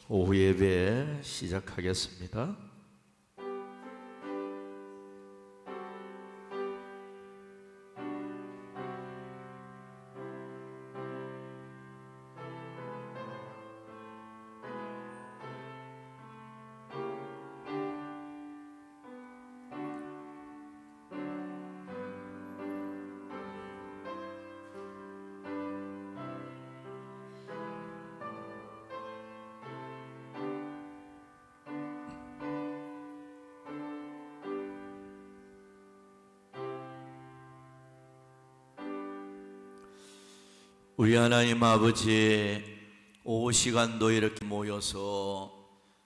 오후 예배 시작하겠습니다. 우리 하나님 아버지, 오후 시간도 이렇게 모여서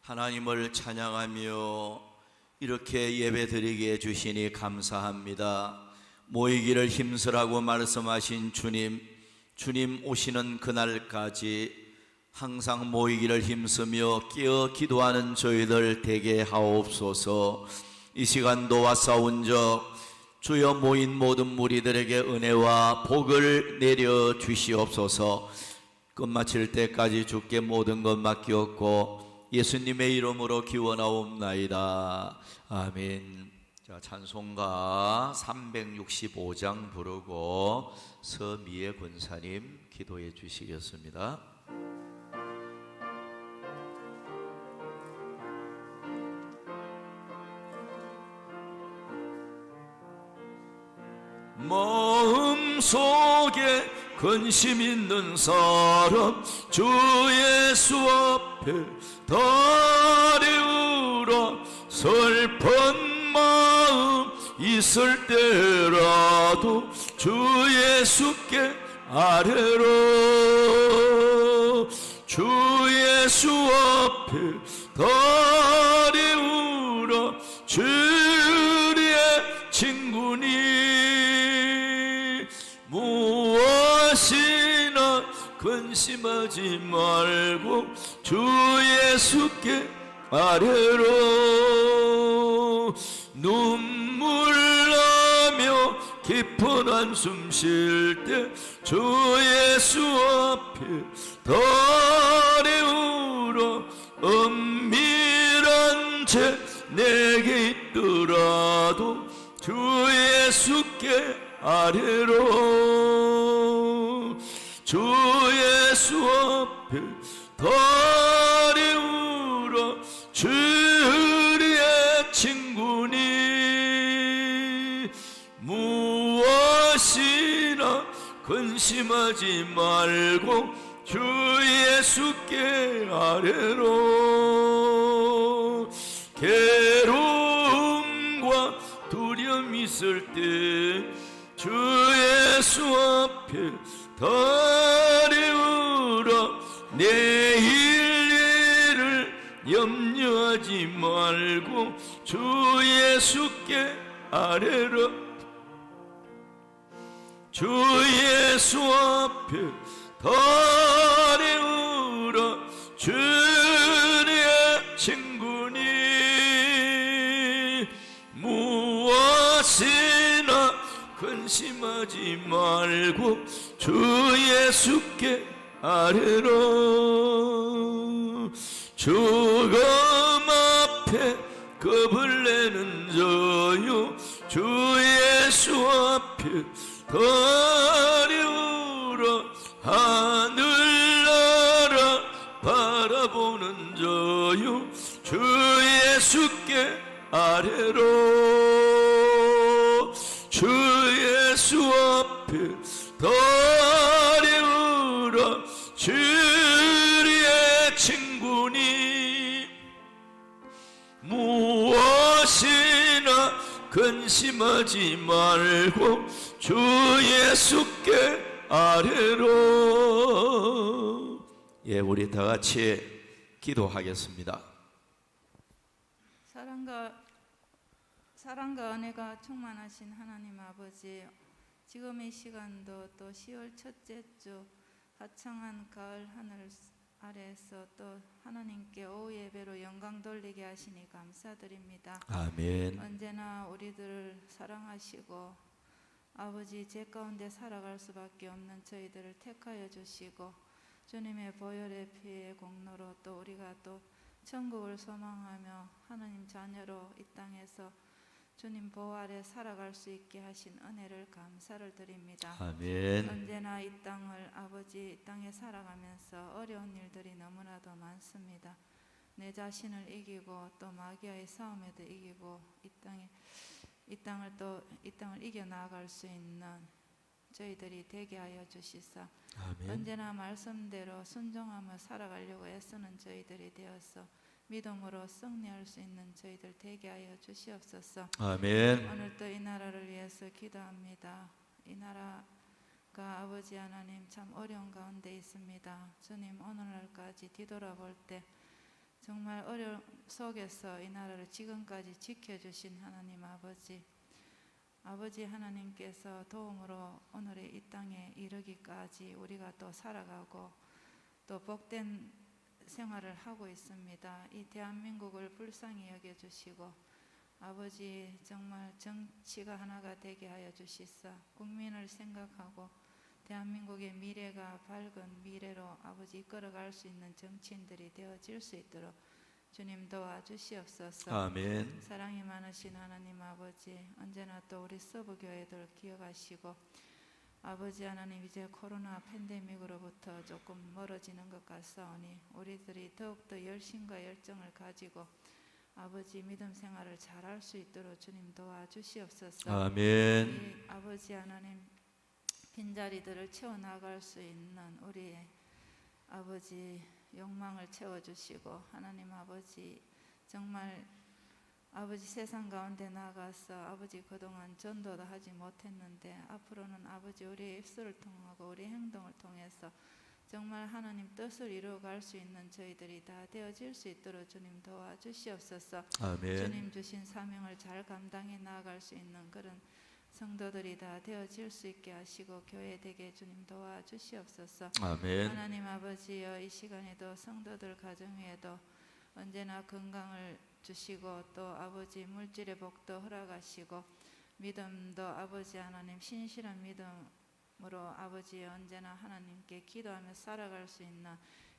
하나님을 찬양하며 이렇게 예배드리게 해주시니 감사합니다. 모이기를 힘쓰라고 말씀하신 주님 오시는 그날까지 항상 모이기를 힘쓰며 깨어 기도하는 저희들 되게 하옵소서. 이 시간도 왔사온 적 주여 모인 모든 무리들에게 은혜와 복을 내려 주시옵소서. 끝마칠 때까지 주께 모든 것 맡기옵고 예수님의 이름으로 기원하옵나이다. 아멘. 자, 찬송가 365장 부르고 서미애 권사님 기도해 주시겠습니다. 마음속에 근심 있는 사람 주 예수 앞에 다리우라. 슬픈 마음 있을 때라도 주 예수께 아뢰라. 주 예수 앞에 다리우라. 주의 친구니 무엇이나 근심하지 말고 주 예수께 아뢰라. 눈물 나며 깊은 한숨 쉴 때 주 예수 앞에 다리우라. 은밀한 죄 내게 있더라도 주 예수께 아뢰라. 주 예수 앞에 다리우라. 주의 친구니 무엇이나 근심하지 말고 주 예수께 아뢰라. 괴로움과 두려움 있을 때 주 예수 앞에 다리우라. 내일 일을 염려하지 말고 주 예수께 아뢰라. 주 예수 앞에 다리우라. 주의 친구니 무엇이나 근심하지 말고 주 예수께 아뢰라. 죽음 앞에 겁을 내는 자요 주 예수 앞에 다리우라. 하늘나라 바라보는 자요 주 예수께 아뢰라. 주 예수 앞에 다리우라. 주의 친구니 무엇이나 근심하지 말고 주 예수께 아뢰라. 예, 우리 다 같이 기도하겠습니다. 사랑과 은혜가 충만하신 하나님 아버지, 지금 이 시간도 또 10월 첫째 주 화창한 가을 하늘 아래에서 또 하나님께 오후 예배로 영광 돌리게 하시니 감사드립니다. 아멘. 언제나 우리들을 사랑하시고 아버지 죄 가운데 살아갈 수밖에 없는 저희들을 택하여 주시고 주님의 보혈의 피의 공로로 또 우리가 우리가 또 천국을 소망하며 하나님 자녀로 이 땅에서 주님 보호 아래 살아갈 수 있게 하신 은혜를 감사를 드립니다. 아멘. 언제나 이 땅을 아버지 이 땅에 살아가면서 어려운 일들이 너무나도 많습니다. 내 자신을 이기고 또 마귀와의 싸움에도 이기고 이 땅을 이겨 나아갈 수 있는 저희들이 되게 하여 주시사 아멘. 언제나 말씀대로 순종하며 살아가려고 애쓰는 저희들이 되어서 믿음으로 승리할 수 있는 저희들 되게 하여 주시옵소서. 아멘. 오늘도 이 나라를 위해서 기도합니다. 이 나라가 아버지 하나님 참 어려운 가운데 있습니다. 주님 오늘날까지 뒤돌아볼 때 정말 어려움 속에서 이 나라를 지금까지 지켜주신 하나님 아버지 하나님께서 도움으로 오늘의 이 땅에 이르기까지 우리가 또 살아가고 또 복된 생활을 하고 있습니다. 이 대한민국을 불쌍히 여겨주시고 아버지 정말 정치가 하나가 되게 하여 주시사 국민을 생각하고 대한민국의 미래가 밝은 미래로 아버지 이끌어갈 수 있는 정치인들이 되어질 수 있도록 주님 도와주시옵소서. 아멘. 사랑이 많으신 하나님 아버지 언제나 또 우리 서부교회들 기억하시고 아버지 하나님 이제 코로나 팬데믹으로부터 조금 멀어지는 것 같사오니 우리들이 더욱더 열심과 열정을 가지고 아버지 믿음 생활을 잘할 수 있도록 주님 도와주시옵소서. 아멘. 이 아버지 하나님 빈자리들을 채워나갈 수 있는 우리의 아버지 욕망을 채워주시고 하나님 아버지 정말 아버지 세상 가운데 나가서 아버지 그동안 전도도 하지 못했는데 앞으로는 아버지 우리의 입술을 통하고 우리 행동을 통해서 정말 하나님 뜻을 이루어갈 수 있는 저희들이 다 되어질 수 있도록 주님 도와주시옵소서. 아멘. 주님 주신 사명을 잘 감당해 나아갈 수 있는 그런 성도들이 다 되어질 수 있게 하시고 교회 되게 주님 도와주시옵소서. 아멘. 하나님 아버지여 이 시간에도 성도들 가정 위에도 언제나 건강을 주시고 또 아버지 물질의 복도 허락하시고 믿음도 아버지 하나님 신실한 믿음으로 아버지 언제나 하나님께 기도하며 살아갈 수 있는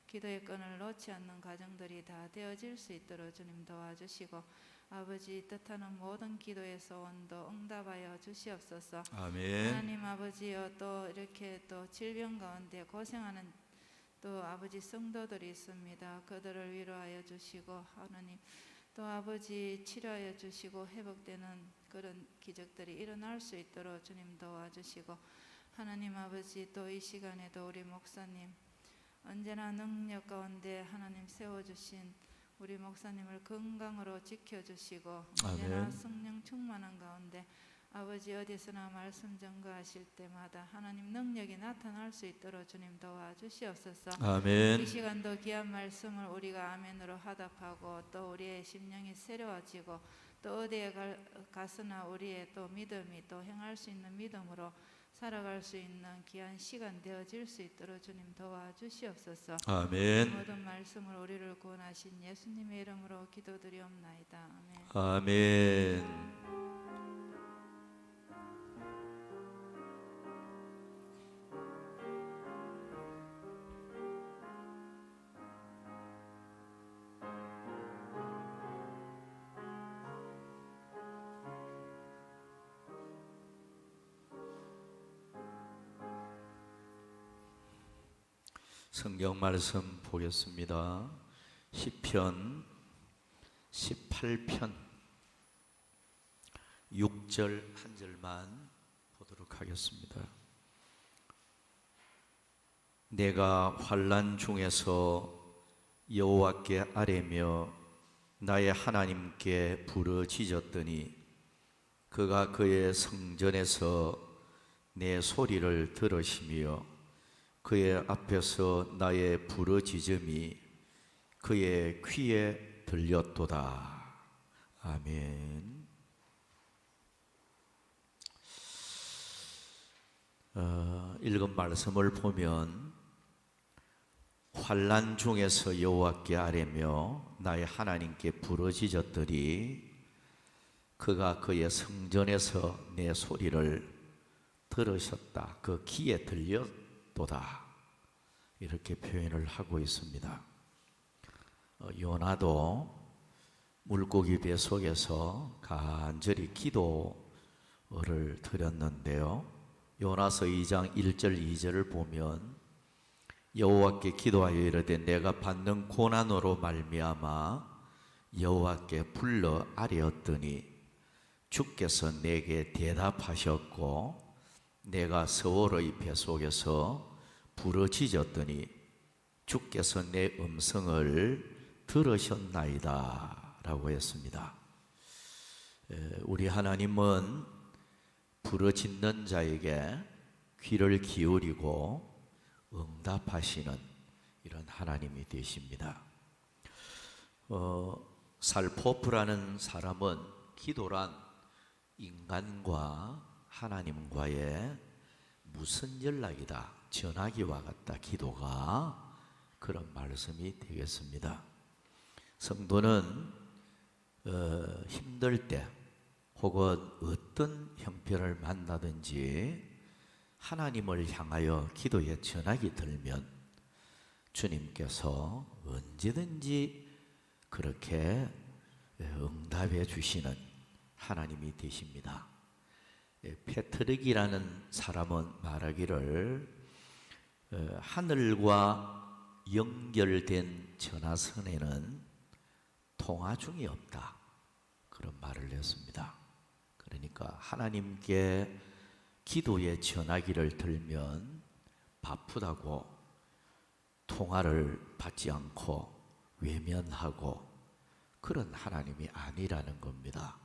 기도의 끈을 놓지 않는 가정들이 다 되어질 수 있도록 주님 도와주시고 아버지 뜻하는 모든 기도의 소원도 응답하여 주시옵소서. 아멘. 하나님 아버지여 또 이렇게 또 질병 가운데 고생하는 또 아버지 성도들이 있습니다. 그들을 위로하여 주시고 하나님 또 아버지 치료하여 주시고 회복되는 그런 기적들이 일어날 수 있도록 주님 도와주시고 하나님 아버지 또 이 시간에도 우리 목사님 언제나 능력 가운데 하나님 세워주신 우리 목사님을 건강으로 지켜주시고 언제나 아멘. 성령 충만한 가운데 아버지 어디서나 말씀 전가하실 때마다 하나님 능력이 나타날 수 있도록 주님 도와주시옵소서. 이 아멘. 시간도 귀한 말씀을 우리가 아멘으로 화답하고 또 우리의 심령이 새로워지고 또 어디에 가서나 우리의 또 믿음이 또 행할 수 있는 믿음으로 살아갈 수 있는 귀한 시간 되어질 수 있도록 주님 도와주시옵소서. 아멘. 모든 말씀을 우리를 구원하신 예수님의 이름으로 기도드리옵나이다. 아멘. 아멘. 성경 말씀 보겠습니다. 시편 18편 6절 한 절만 보도록 하겠습니다. 내가 환난 중에서 여호와께 아뢰며 나의 하나님께 부르짖었더니 그가 그의 성전에서 내 소리를 들으시며 그의 앞에서 나의 부르짖음이 그의 귀에 들렸도다. 아멘. 읽은 말씀을 보면 환난 중에서 여호와께 아뢰며 나의 하나님께 부르짖었더니 그가 그의 성전에서 내 소리를 들으셨다. 그 귀에 들렸다. 도다 이렇게 표현을 하고 있습니다. 요나도 물고기 배 속에서 간절히 기도를 드렸는데요. 요나서 2장 1절 2절을 보면 여호와께 기도하여 이르되 내가 받는 고난으로 말미암아 여호와께 불러 아뢰었더니 주께서 내게 대답하셨고 내가 서울의 배 속에서 부르짖었더니 주께서 내 음성을 들으셨나이다 라고 했습니다. 우리 하나님은 부르짖는 자에게 귀를 기울이고 응답하시는 이런 하나님이 되십니다. 살포프라는 사람은 기도란 인간과 하나님과의 무슨 연락이다, 전화기와 같다, 기도가 그런 말씀이 되겠습니다. 성도는 힘들 때 혹은 어떤 형편을 만나든지 하나님을 향하여 기도의 전화기 들면 주님께서 언제든지 그렇게 응답해 주시는 하나님이 되십니다. 페트르기라는 사람은 말하기를 하늘과 연결된 전화선에는 통화 중이 없다, 그런 말을 했습니다. 그러니까 하나님께 기도의 전화기를 들면 바쁘다고 통화를 받지 않고 외면하고 그런 하나님이 아니라는 겁니다.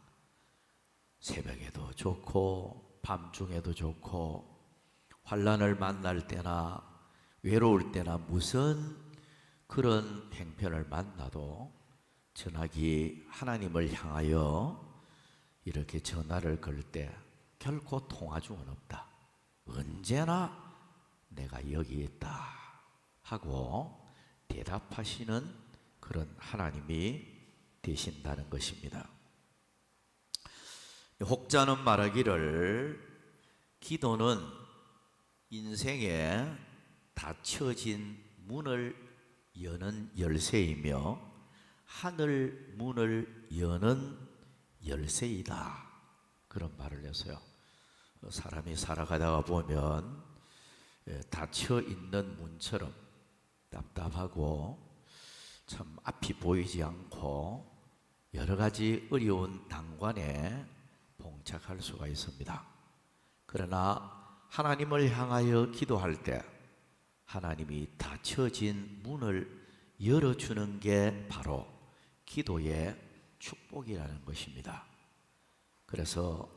새벽에도 좋고 밤중에도 좋고 환난을 만날 때나 외로울 때나 무슨 그런 행편을 만나도 전화기 하나님을 향하여 이렇게 전화를 걸 때 결코 통화 중은 없다, 언제나 내가 여기 있다 하고 대답하시는 그런 하나님이 되신다는 것입니다. 혹자는 말하기를 기도는 인생에 닫혀진 문을 여는 열쇠이며 하늘 문을 여는 열쇠이다, 그런 말을 했어요. 사람이 살아가다가 보면 닫혀 있는 문처럼 답답하고 참 앞이 보이지 않고 여러 가지 어려운 난관에 봉착할 수가 있습니다. 그러나 하나님을 향하여 기도할 때 하나님이 닫혀진 문을 열어주는 게 바로 기도의 축복이라는 것입니다. 그래서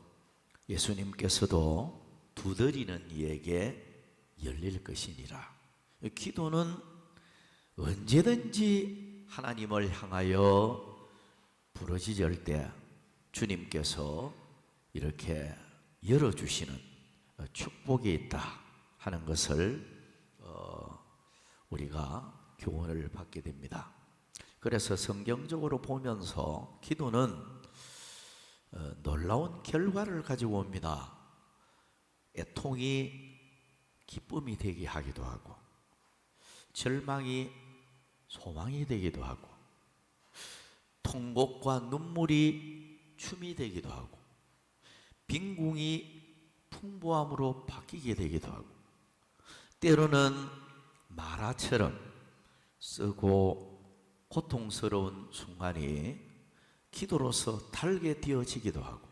예수님께서도 두드리는 이에게 열릴 것이니라. 기도는 언제든지 하나님을 향하여 부르짖을 때 주님께서 이렇게 열어주시는 축복이 있다 하는 것을 우리가 교훈을 받게 됩니다. 그래서 성경적으로 보면서 기도는 놀라운 결과를 가지고 옵니다. 애통이 기쁨이 되게 하기도 하고 절망이 소망이 되기도 하고 통곡과 눈물이 춤이 되기도 하고 빈궁이 풍부함으로 바뀌게 되기도 하고 때로는 마라처럼 쓰고 고통스러운 순간이 기도로서 달게 되어지기도 하고,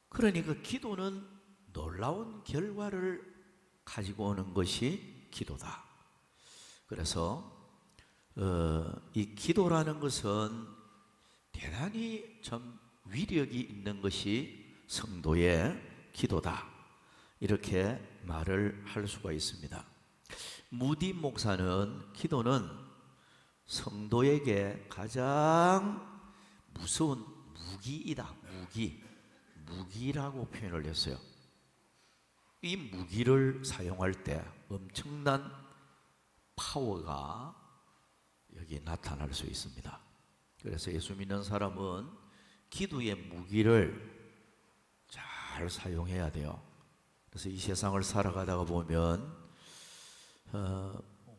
그러니까 기도는 놀라운 결과를 가지고 오는 것이 기도다. 그래서 이 기도라는 것은 대단히 참 위력이 있는 것이 성도의 기도다, 이렇게 말을 할 수가 있습니다. 무디 목사는 기도는 성도에게 가장 무서운 무기이다, 무기라고 표현을 했어요. 이 무기를 사용할 때 엄청난 파워가 여기 나타날 수 있습니다. 그래서 예수 믿는 사람은 기도의 무기를 잘 사용해야 돼요. 그래서 이 세상을 살아가다가 보면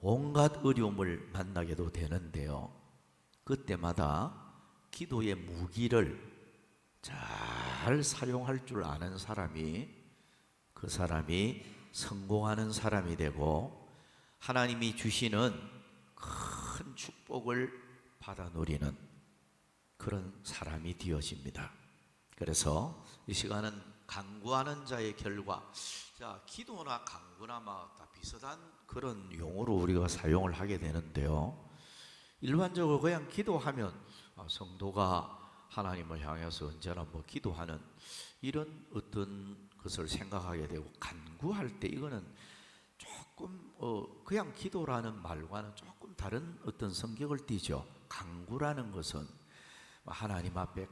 온갖 어려움을 만나게도 되는데요. 그때마다 기도의 무기를 잘 사용할 줄 아는 사람이, 그 사람이 성공하는 사람이 되고 하나님이 주시는 큰 축복을 받아 누리는 그런 사람이 되어집니다. 그래서 이 시간은 간구하는 자의 결과, 자, 기도나 간구나 다 비슷한 그런 용어로 우리가 사용을 하게 되는데요. 일반적으로 그냥 기도하면 성도가 하나님을 향해서 언제나 기도하는 이런 어떤 것을 생각하게 되고, 간구할 때 이거는 조금 그냥 기도라는 말과는 조금 다른 어떤 성격을 띠죠. 간구라는 것은 하나님 앞에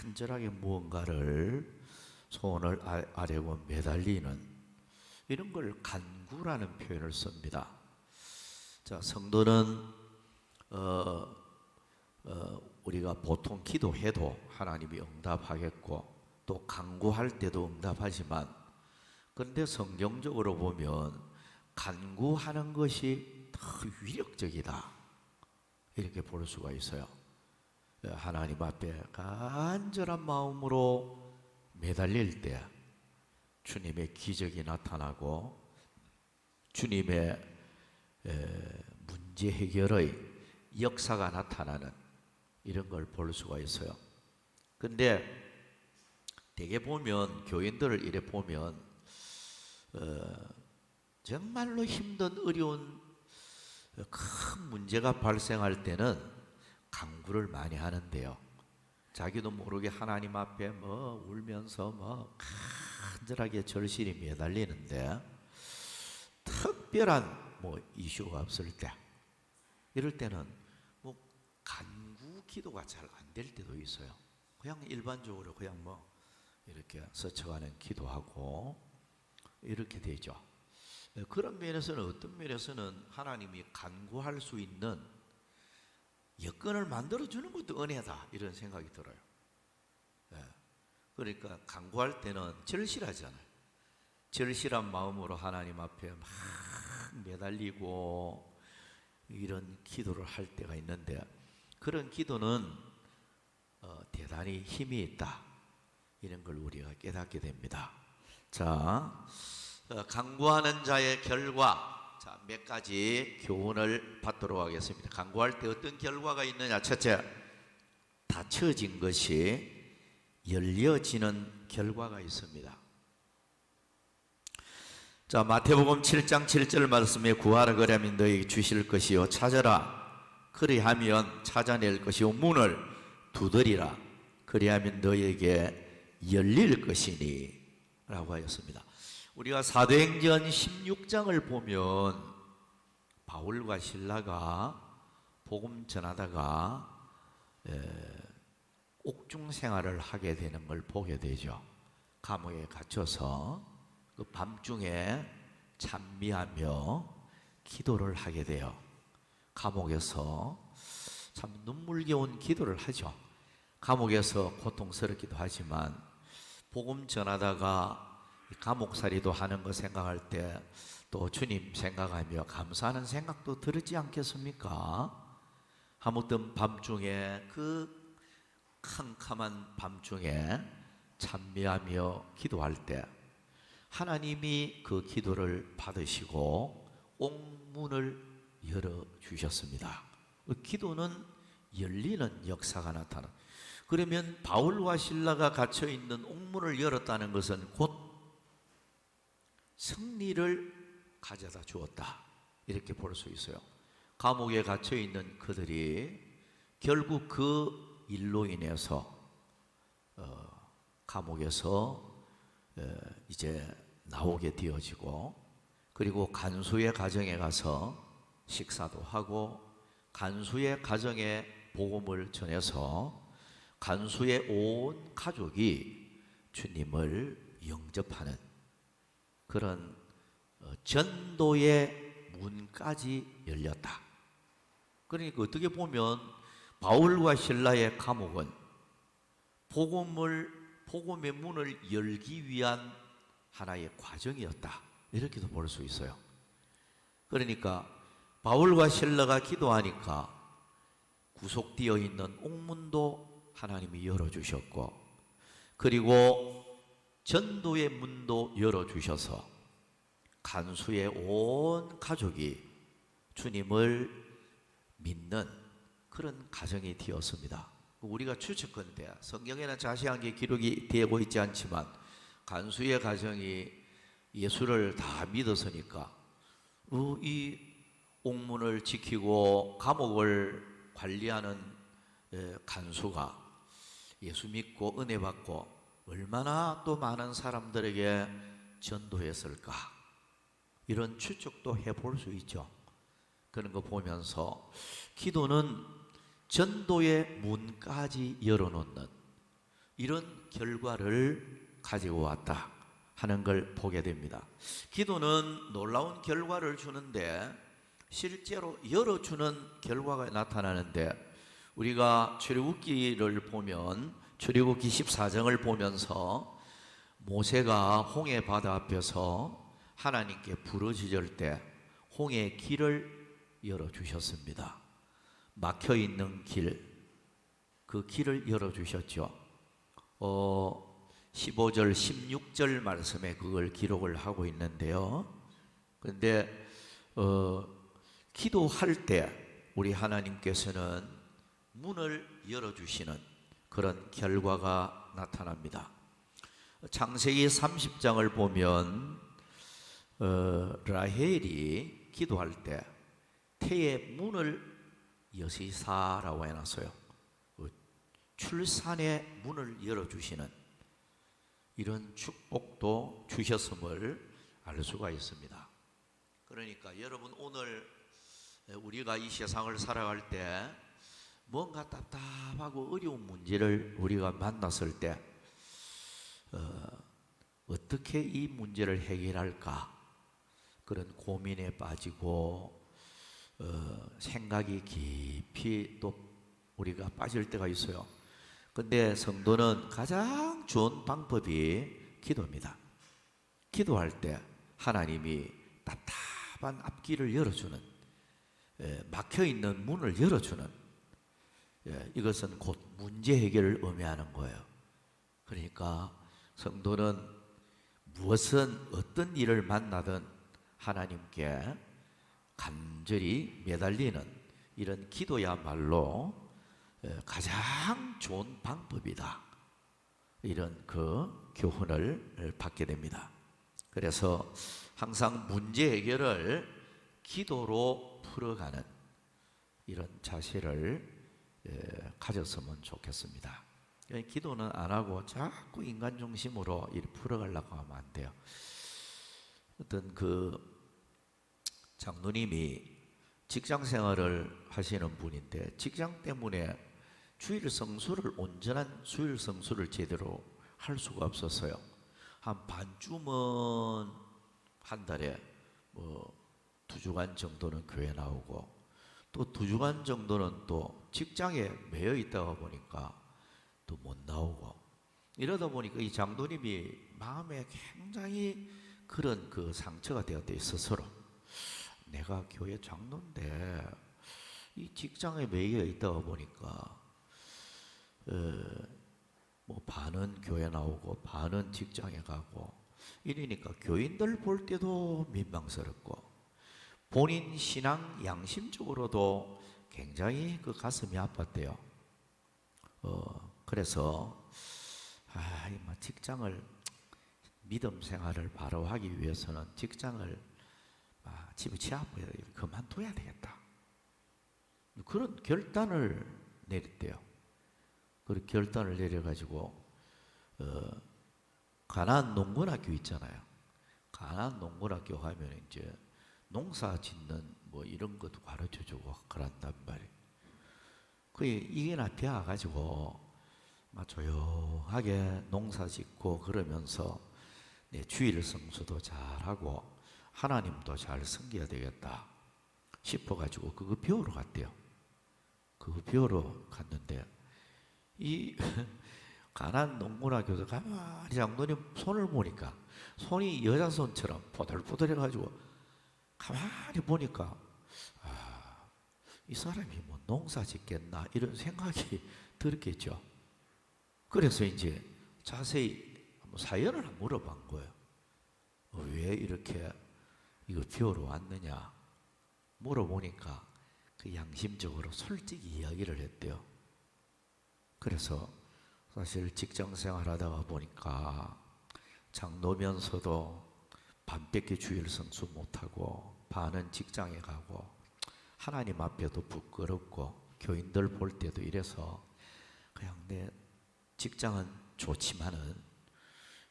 간절하게 무언가를 소원을 아뢰고 매달리는 이런 걸 간구라는 표현을 씁니다. 자, 성도는 우리가 보통 기도해도 하나님이 응답하겠고 또 간구할 때도 응답하지만, 그런데 성경적으로 보면 간구하는 것이 더 위력적이다 이렇게 볼 수가 있어요. 하나님 앞에 간절한 마음으로 매달릴 때 주님의 기적이 나타나고 주님의 문제 해결의 역사가 나타나는 이런 걸 볼 수가 있어요. 근데 대개 보면 교인들을 이래 보면 정말로 힘든 어려운 큰 문제가 발생할 때는 간구를 많이 하는데요. 자기도 모르게 하나님 앞에 울면서 간절하게 절실히 매달리는데 특별한 이슈가 없을 때, 이럴 때는 간구 기도가 잘 안 될 때도 있어요. 그냥 일반적으로 그냥 이렇게 스쳐가는 기도하고 이렇게 되죠. 그런 면에서는, 어떤 면에서는 하나님이 간구할 수 있는 여건을 만들어주는 것도 은혜다 이런 생각이 들어요. 그러니까 간구할 때는 절실하잖아요. 절실한 마음으로 하나님 앞에 막 매달리고 이런 기도를 할 때가 있는데, 그런 기도는 대단히 힘이 있다 이런 걸 우리가 깨닫게 됩니다. 자, 간구하는 자의 결과, 자, 몇 가지 교훈을 받도록 하겠습니다. 간구할 때 어떤 결과가 있느냐? 첫째, 닫혀진 것이 열려지는 결과가 있습니다. 자, 마태복음 7장 7절 말씀에 구하라 그리하면 너에게 주실 것이요, 찾아라 그리하면 찾아낼 것이요, 문을 두드리라 그리하면 너에게 열릴 것이니 라고 하였습니다. 우리가 사도행전 16장을 보면 바울과 실라가 복음 전하다가 옥중 생활을 하게 되는 걸 보게 되죠. 감옥에 갇혀서 그 밤중에 찬미하며 기도를 하게 돼요. 감옥에서 참 눈물겨운 기도를 하죠. 감옥에서 고통스럽기도 하지만 복음 전하다가 감옥살이도 하는 거 생각할 때 또 주님 생각하며 감사하는 생각도 들지 않겠습니까? 아무튼 밤중에, 그 캄캄한 밤중에 찬미하며 기도할 때 하나님이 그 기도를 받으시고 옥문을 열어주셨습니다. 그 기도는 열리는 역사가 나타나. 그러면 바울과 실라가 갇혀있는 옥문을 열었다는 것은 곧 승리를 가져다 주었다 이렇게 볼 수 있어요. 감옥에 갇혀있는 그들이 결국 그 일로 인해서 감옥에서 이제 나오게 되어지고, 그리고 간수의 가정에 가서 식사도 하고 간수의 가정에 복음을 전해서 간수의 온 가족이 주님을 영접하는 그런 전도의 문까지 열렸다. 그러니까 어떻게 보면 바울과 실라의 감옥은 복음의 문을 열기 위한 하나의 과정이었다 이렇게도 볼 수 있어요. 그러니까 바울과 실라가 기도하니까 구속되어 있는 옥문도 하나님이 열어주셨고, 그리고 전도의 문도 열어주셔서 간수의 온 가족이 주님을 믿는 그런 가정이 되었습니다. 우리가 추측컨대 성경에는 자세한 게 기록이 되고 있지 않지만 간수의 가정이 예수를 다 믿었으니까 이 옥문을 지키고 감옥을 관리하는 간수가 예수 믿고 은혜 받고 얼마나 또 많은 사람들에게 전도했을까, 이런 추측도 해볼 수 있죠. 그런 거 보면서 기도는 전도의 문까지 열어놓는 이런 결과를 가지고 왔다 하는 걸 보게 됩니다. 기도는 놀라운 결과를 주는데 실제로 열어주는 결과가 나타나는데, 우리가 출애굽기를 보면 출애굽기 14장을 보면서 모세가 홍해 바다 앞에서 하나님께 부르짖을 때 홍해의 길을 열어주셨습니다. 막혀있는 길, 그 길을 열어주셨죠. 15절 16절 말씀에 그걸 기록을 하고 있는데요. 그런데 기도할 때 우리 하나님께서는 문을 열어주시는 그런 결과가 나타납니다. 창세기 30장을 보면 라헬이 기도할 때 태의 문을 여시사라고 해놨어요. 출산의 문을 열어주시는 이런 축복도 주셨음을 알 수가 있습니다. 그러니까 여러분, 오늘 우리가 이 세상을 살아갈 때 뭔가 답답하고 어려운 문제를 우리가 만났을 때 어떻게 이 문제를 해결할까, 그런 고민에 빠지고 생각이 깊이 또 우리가 빠질 때가 있어요. 근데 성도는 가장 좋은 방법이 기도입니다. 기도할 때 하나님이 답답한 앞길을 열어주는, 막혀있는 문을 열어주는, 이것은 곧 문제 해결을 의미하는 거예요. 그러니까 성도는 무엇은 어떤 일을 만나든 하나님께 간절히 매달리는 이런 기도야말로 가장 좋은 방법이다, 이런 그 교훈을 받게 됩니다. 그래서 항상 문제 해결을 기도로 풀어가는 이런 자세를 가졌으면 좋겠습니다. 기도는 안 하고 자꾸 인간 중심으로 일 풀어가려고 하면 안 돼요. 어떤 그 장로님이 직장 생활을 하시는 분인데 직장 때문에 주일 성수를, 온전한 주일 성수를 제대로 할 수가 없었어요. 한 반쯤은 한 달에 뭐 2주간 정도는 교회 나오고, 또 2주간 정도는 또 직장에 매여 있다가 보니까 또 못 나오고, 이러다 보니까 이 장로님이 마음에 굉장히 그런 그 상처가 되어 스스로, 내가 교회 장로인데 이 직장에 매여 있다가 보니까 뭐 반은 교회 나오고 반은 직장에 가고 이러니까 교인들 볼 때도 민망스럽고 본인 신앙 양심적으로도 굉장히 그 가슴이 아팠대요. 그래서 직장을, 믿음 생활을 바로 하기 위해서는 직장을 집어치우고 그만둬야 되겠다, 그런 결단을 내렸대요. 그 결단을 내려가지고 가나안 농군학교 있잖아요. 가나안 농군학교 가면 이제 농사 짓는 뭐 이런 것도 가르쳐주고 그런단 말이에요. 이게 나 되어가지고 막 조용하게 농사 짓고 그러면서 내 주일 성수도 잘하고 하나님도 잘 섬겨야 되겠다 싶어가지고 그거 배우러 갔대요. 그거 배우러 갔는데 이 가나안 농군학교에서 가만히 장로님 손을 보니까 손이 여자 손처럼 포들포들해가지고 가만히 보니까 이 사람이 뭐 농사 짓겠나 이런 생각이 들었겠죠. 그래서 이제 자세히 사연을 물어본 거예요. 왜 이렇게 이거 비우러 왔느냐 물어보니까 그 양심적으로 솔직히 이야기를 했대요. 그래서 사실 직장 생활하다가 보니까 장로면서도 밤밖에 주일 성수 못하고 반은 직장에 가고 하나님 앞에도 부끄럽고 교인들 볼 때도 이래서 그냥 내 직장은 좋지만은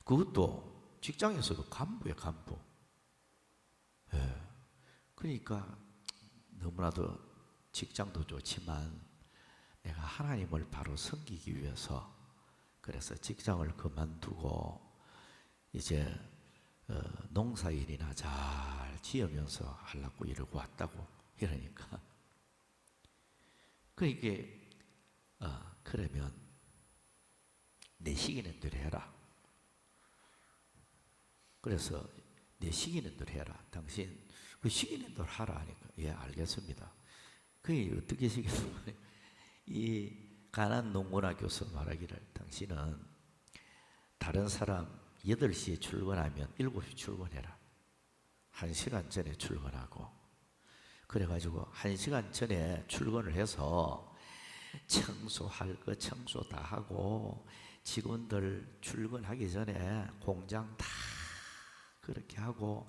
그것도 직장에서도 간부예요, 간부. 예. 그러니까 너무나도 직장도 좋지만 내가 하나님을 바로 섬기기 위해서 그래서 직장을 그만두고 이제 농사일이나 잘 지으면서 하려고 이러고 왔다고 이러니까 그게 그러면 내 시키는 대로 해라. 그래서 내 시키는 대로 해라. 당신 그 시키는 대로 하라 하니까 예 알겠습니다. 그게 어떻게 시켰냐면 이 가난 농구나 교수 말하기를 당신은 다른 사람 8시에 출근하면 7시 출근해라. 1시간 전에 출근하고 그래가지고 1시간 전에 출근을 해서 청소할 거 청소 다 하고 직원들 출근하기 전에 공장 다 그렇게 하고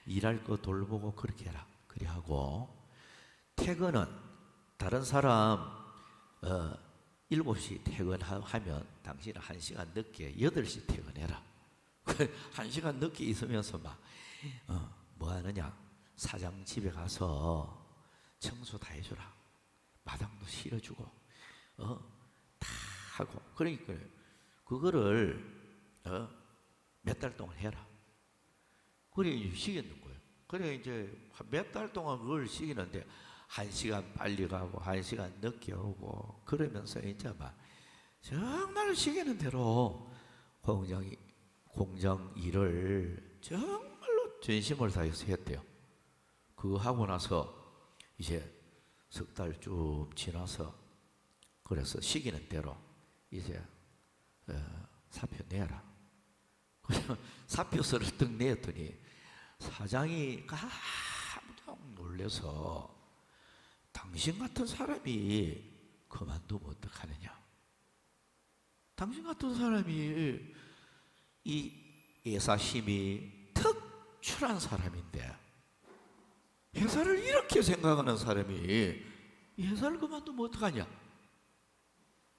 일할 거 돌보고 그렇게 해라. 그래 하고 퇴근은 다른 사람 7시 퇴근하면 당신은 1시간 늦게 8시 퇴근해라. 1시간 늦게 있으면서 막 뭐 하느냐 사장 집에 가서 청소 다 해주라. 마당도 실어주고 다 하고 그러니까 그거를 몇 달 동안 해라. 그래 이제 시키는 거예요. 그래 이제 몇 달 동안 그걸 시키는데 1시간 빨리 가고 1시간 늦게 오고 그러면서 이제 막 정말 시키는 대로 공장 일을 정말로 전심을 다해서 했대요. 그거 하고 나서 이제 석 달 쭉 지나서 그래서 시키는 대로 이제 사표 내라. 그래서 사표서를 딱 내었더니 사장이 깜짝 놀라서 당신 같은 사람이 그만두면 어떡하느냐. 당신 같은 사람이 이 예사심이 특출한 사람인데 회사를 이렇게 생각하는 사람이 회사를 그만두면 어떡하냐.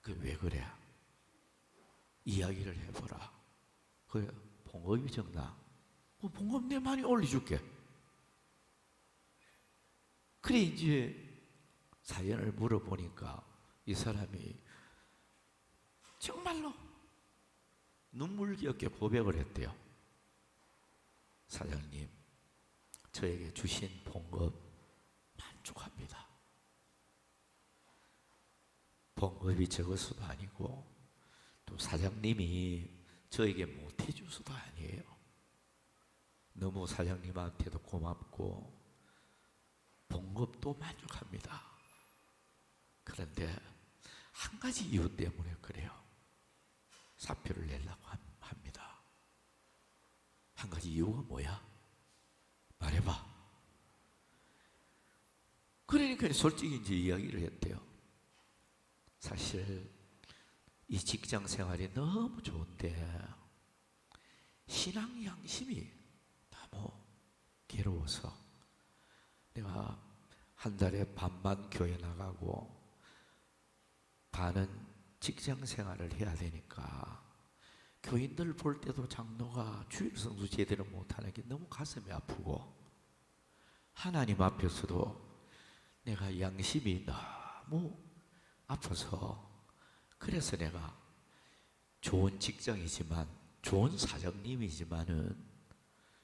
그 왜 그래? 이야기를 해보라. 그래 봉급이 적나? 봉급 내 많이 올려줄게. 그래 이제 사연을 물어보니까 이 사람이 정말로 눈물겹게 고백을 했대요. 사장님, 저에게 주신 봉급 만족합니다. 봉급이 적어서도 아니고 또 사장님이 저에게 못해줘서도 아니에요. 너무 사장님한테도 고맙고 봉급도 만족합니다. 그런데 한 가지 이유 때문에 그래요. 사표를 내려고 합니다. 한 가지 이유가 뭐야? 말해봐. 그러니까 솔직히 이제 이야기를 했대요. 사실 이 직장 생활이 너무 좋은데 신앙 양심이 너무 괴로워서 내가 한 달에 반만 교회 나가고 반은 직장 생활을 해야 되니까 교인들 볼 때도 장로가 주일 성수 제대로 못하는 게 너무 가슴이 아프고 하나님 앞에서도 내가 양심이 너무 아파서 그래서 내가 좋은 직장이지만 좋은 사장님이지만은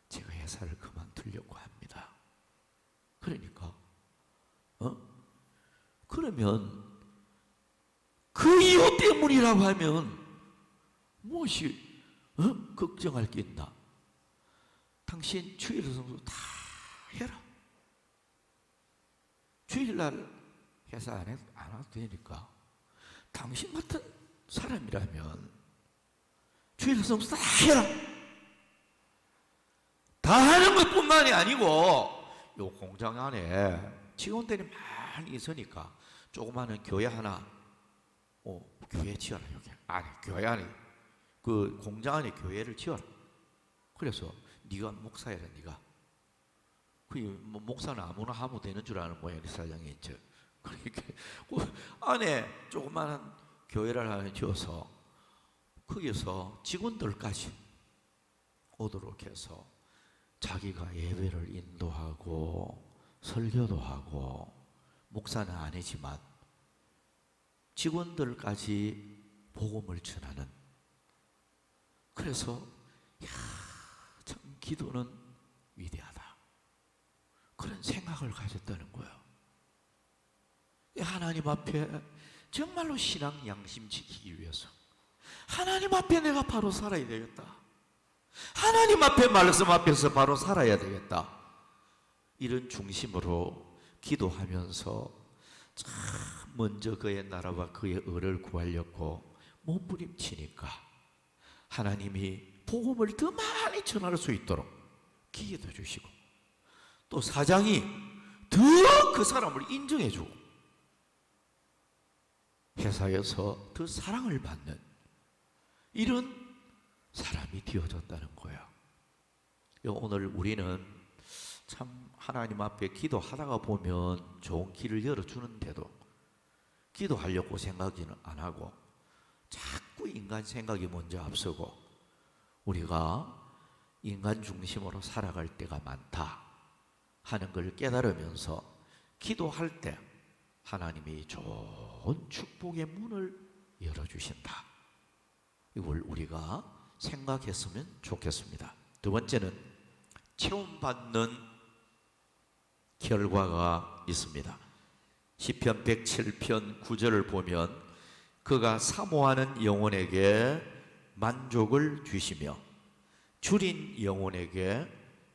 제가 회사를 그만두려고 합니다. 그러니까 그러면 그 이유 때문이라고 하면 무엇이 걱정할 게 있나? 당신 주일 성수 다 해라. 주일날 회사 안 와도 되니까 당신 같은 사람이라면 주일 성수 다 해라. 다 하는 것뿐만이 아니고 요 공장 안에 직원들이 많이 있으니까 조그마한 교회 하나 교회 지어라. 여기 안에 교회 안에 그 공장 안에 교회를 지어라. 그래서 네가 목사해라. 네가 뭐 목사는 아무나 하면 되는 줄 아는 모양이 사장이 있죠. 그러니까 그 안에 조그마한 교회를 하나 지어서 거기서 직원들까지 오도록 해서 자기가 예배를 인도하고 설교도 하고 목사는 아니지만 직원들까지 복음을 전하는. 그래서 참 기도는 위대하다. 그런 생각을 가졌다는 거예요. 하나님 앞에 정말로 신앙 양심 지키기 위해서 하나님 앞에 내가 바로 살아야 되겠다. 하나님 앞에 말씀 앞에서 바로 살아야 되겠다. 이런 중심으로 기도하면서 참 먼저 그의 나라와 그의 의를 구하려고 몸부림치니까 하나님이 복음을 더 많이 전할 수 있도록 기회도 주시고 또 사장이 더 그 사람을 인정해주고 회사에서 더 사랑을 받는 이런 사람이 되어졌다는 거예요. 오늘 우리는 참 하나님 앞에 기도하다가 보면 좋은 길을 열어주는데도 기도하려고 생각은 안 하고 자꾸 인간 생각이 먼저 앞서고 우리가 인간 중심으로 살아갈 때가 많다 하는 걸 깨달으면서 기도할 때 하나님이 좋은 축복의 문을 열어주신다. 이걸 우리가 생각했으면 좋겠습니다. 두 번째는 체험받는 결과가 있습니다. 시편 107편 9절을 보면 그가 사모하는 영혼에게 만족을 주시며 줄인 영혼에게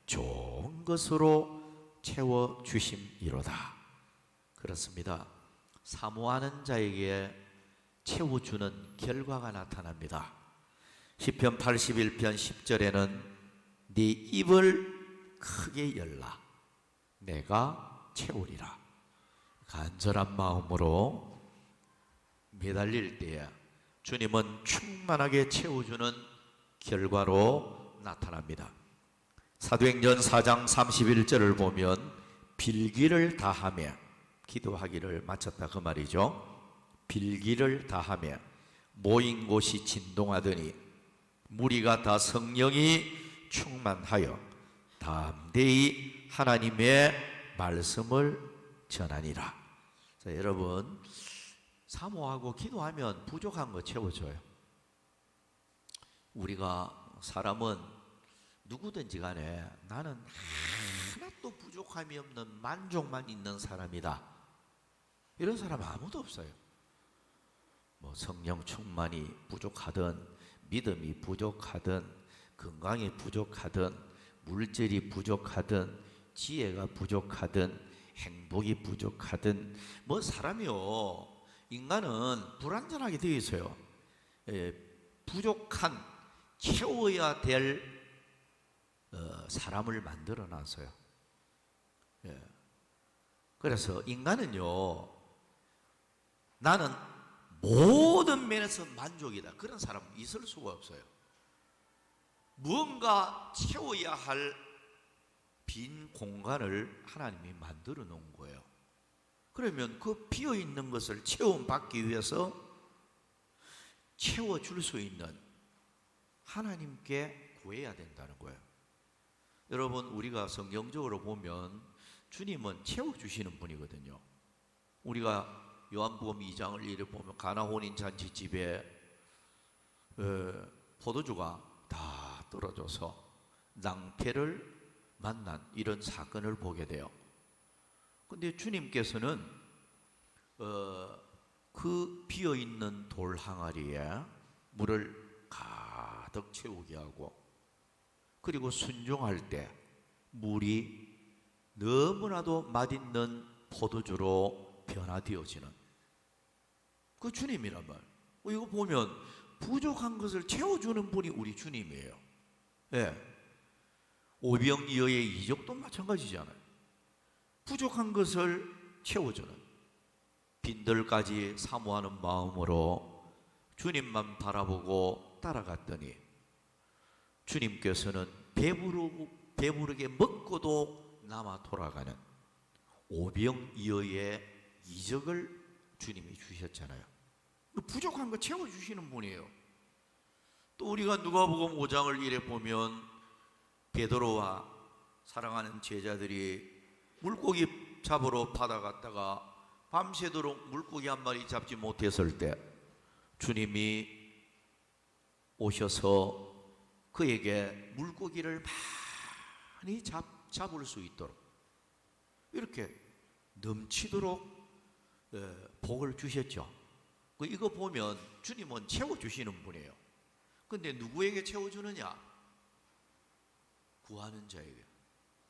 좋은 것으로 채워주심이로다. 그렇습니다. 사모하는 자에게 채워주는 결과가 나타납니다. 시편 81편 10절에는 네 입을 크게 열라 내가 채우리라. 간절한 마음으로 매달릴 때에 주님은 충만하게 채워주는 결과로 나타납니다. 사도행전 4장 31절을 보면 빌기를 다하며 기도하기를 마쳤다 그 말이죠. 빌기를 다하며 모인 곳이 진동하더니 무리가 다 성령이 충만하여 담대히 하나님의 말씀을 전하니라. 자, 여러분 사모하고 기도하면 부족한 거 채워줘요. 우리가 사람은 누구든지 간에 나는 하나도 부족함이 없는 만족만 있는 사람이다. 이런 사람 아무도 없어요. 뭐 성령 충만이 부족하든 믿음이 부족하든 건강이 부족하든 물질이 부족하든 지혜가 부족하든 행복이 부족하든 뭐 사람이요 인간은 불완전하게 되어 있어요. 부족한 채워야 될 사람을 만들어 놨어요. 그래서 인간은요 나는 모든 면에서 만족이다 그런 사람은 있을 수가 없어요. 무언가 채워야 할 빈 공간을 하나님이 만들어 놓은 거예요. 그러면 그 비어 있는 것을 체험받기 위해서 채워줄 수 있는 하나님께 구해야 된다는 거예요. 여러분 우리가 성경적으로 보면 주님은 채워주시는 분이거든요. 우리가 요한복음 2장을 이래 보면 가나 혼인잔치집에 포도주가 다 떨어져서 낭패를 만난 이런 사건을 보게 돼요. 근데 주님께서는 그 비어있는 돌 항아리에 물을 가득 채우게 하고 그리고 순종할 때 물이 너무나도 맛있는 포도주로 변화되어지는 그 주님이란 말. 이거 보면 부족한 것을 채워주는 분이 우리 주님이에요. 예. 오병이어의 이적도 마찬가지잖아요. 부족한 것을 채워주는, 빈들까지 사모하는 마음으로 주님만 바라보고 따라갔더니 주님께서는 배부르게 먹고도 남아 돌아가는 오병이어의 이적을 주님이 주셨잖아요. 부족한 거 채워주시는 분이에요. 또 우리가 누가복음 5장을 이래 보면 베드로와 사랑하는 제자들이 물고기 잡으러 바다 갔다가 밤새도록 물고기 한 마리 잡지 못했을 때 주님이 오셔서 그에게 물고기를 많이 잡을 수 있도록 이렇게 넘치도록 복을 주셨죠. 이거 보면 주님은 채워주시는 분이에요. 근데 누구에게 채워주느냐? 구하는 자에게.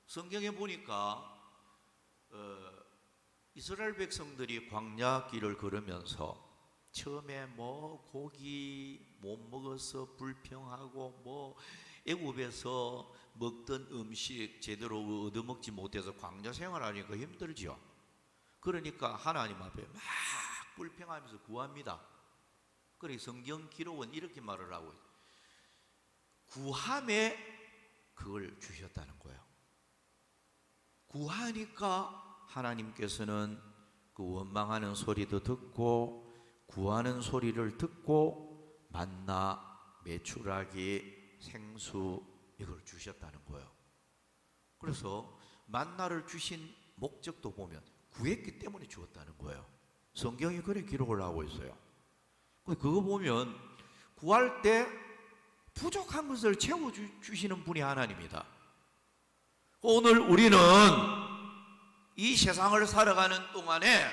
성경에 보니까 이스라엘 백성들이 광야 길을 걸으면서 처음에 뭐 고기 못 먹어서 불평하고 뭐 애굽에서 먹던 음식 제대로 얻어먹지 못해서 광야 생활하니까 힘들죠. 그러니까 하나님 앞에 막 불평하면서 구합니다. 그래 성경 기록은 이렇게 말을 하고 있어요. 구함에 그걸 주셨다는 거예요. 구하니까 하나님께서는 그 원망하는 소리도 듣고 구하는 소리를 듣고 만나, 메추라기, 생수 이걸 주셨다는 거예요. 그래서 만나를 주신 목적도 보면 구했기 때문에 주었다는 거예요. 성경이 그렇게 기록을 하고 있어요. 그거 보면 구할 때 부족한 것을 채워주시는 분이 하나님이다. 오늘 우리는 이 세상을 살아가는 동안에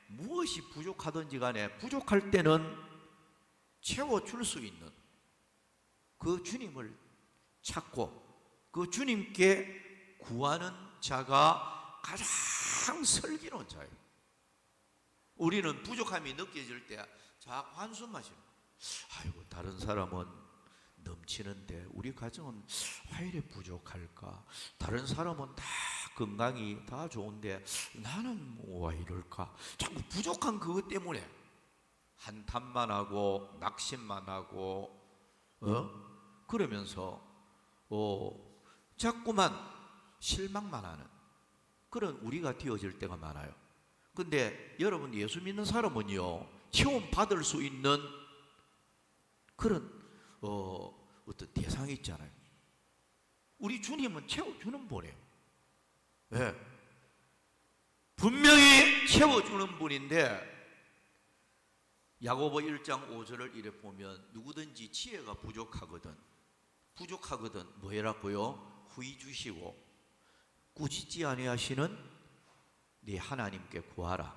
무엇이 부족하든지 간에 부족할 때는 채워줄 수 있는 그 주님을 찾고 그 주님께 구하는 자가 가장 슬기로운 자예요. 우리는 부족함이 느껴질 때 자꾸 한숨 마시는 거예요. 아이고 다른 사람은 넘치는데 우리 가정은 왜 이래 부족할까? 다른 사람은 다 건강이 다 좋은데 나는 뭐 왜 이럴까? 자꾸 부족한 그것 때문에 한탄만 하고 낙심만 하고 그러면서 자꾸만 실망만 하는 그런 우리가 되어질 때가 많아요. 근데 여러분 예수 믿는 사람은요 체험 받을 수 있는 그런 어떤 대상이 있잖아요. 우리 주님은 채워주는 분이에요. 네. 분명히 채워주는 분인데 야고보 1장 5절을 이래 보면 누구든지 지혜가 부족하거든 뭐 해라고요? 후히 주시고 꾸짖지 아니하시는 네 하나님께 구하라.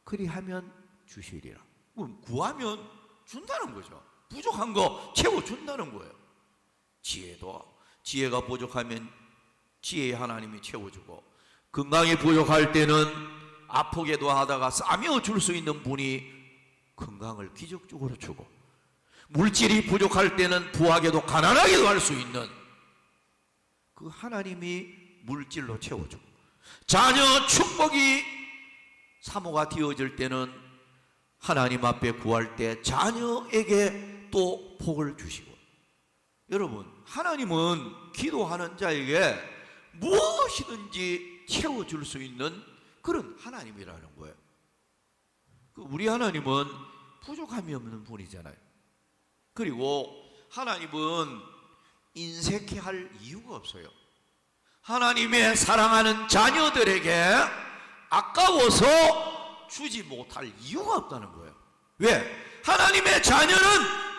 그리하면 주시리라. 그럼 구하면 준다는 거죠. 부족한 거 채워준다는 거예요. 지혜가 부족하면 지혜의 하나님이 채워주고 건강이 부족할 때는 아프게도 하다가 싸며 줄 수 있는 분이 건강을 기적적으로 주고 물질이 부족할 때는 부하게도 가난하게도 할 수 있는 그 하나님이 물질로 채워주고 자녀 축복이 사모가 되어질 때는 하나님 앞에 구할 때 자녀에게 또 복을 주시고 여러분 하나님은 기도하는 자에게 무엇이든지 채워줄 수 있는 그런 하나님이라는 거예요. 우리 하나님은 부족함이 없는 분이잖아요. 그리고 하나님은 인색해 할 이유가 없어요. 하나님의 사랑하는 자녀들에게 아까워서 주지 못할 이유가 없다는 거예요. 왜? 하나님의 자녀는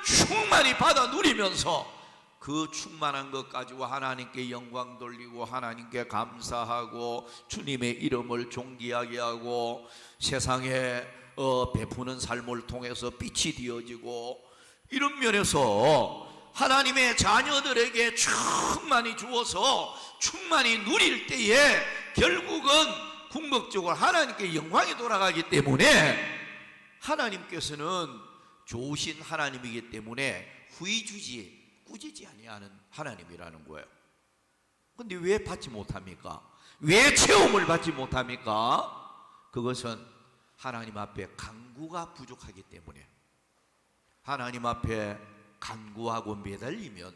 충만히 받아 누리면서 그 충만한 것 가지고 하나님께 영광 돌리고 하나님께 감사하고 주님의 이름을 존귀하게 하고 세상에 베푸는 삶을 통해서 빛이 되어지고 이런 면에서 하나님의 자녀들에게 충만히 주어서 충만히 누릴 때에 결국은 궁극적으로 하나님께 영광이 돌아가기 때문에 하나님께서는 좋으신 하나님이기 때문에 후히 주지 꾸짖지 아니하는 하나님이라는 거예요. 근데 왜 받지 못합니까? 왜 체험을 받지 못합니까? 그것은 하나님 앞에 간구가 부족하기 때문에. 하나님 앞에 간구하고 매달리면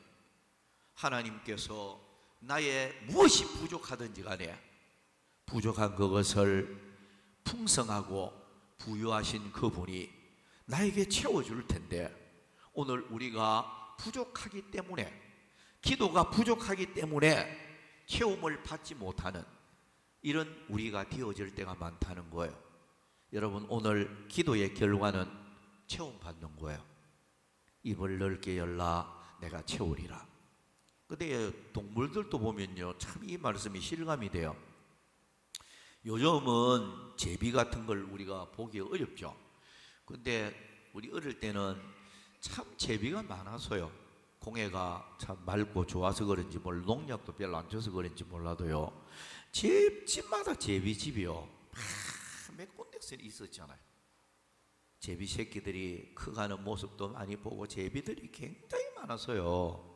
하나님께서 나의 무엇이 부족하든지 간에 부족한 그것을 풍성하고 부유하신 그분이 나에게 채워줄 텐데, 오늘 우리가 부족하기 때문에, 기도가 부족하기 때문에 체험을 받지 못하는 이런 우리가 되어질 때가 많다는 거예요. 여러분, 오늘 기도의 결과는 체험 받는 거예요. 입을 넓게 열라 내가 채우리라. 근데 동물들도 보면요, 참 이 말씀이 실감이 돼요. 요즘은 제비 같은 걸 우리가 보기 어렵죠. 근데 우리 어릴 때는 참 제비가 많아서요, 공해가 참 맑고 좋아서 그런지 농약도 별로 안 줘서 그런지 몰라도요, 집마다 제비집이요 몇 군데서 있었잖아요. 제비 새끼들이 커가는 모습도 많이 보고 제비들이 굉장히 많아서요.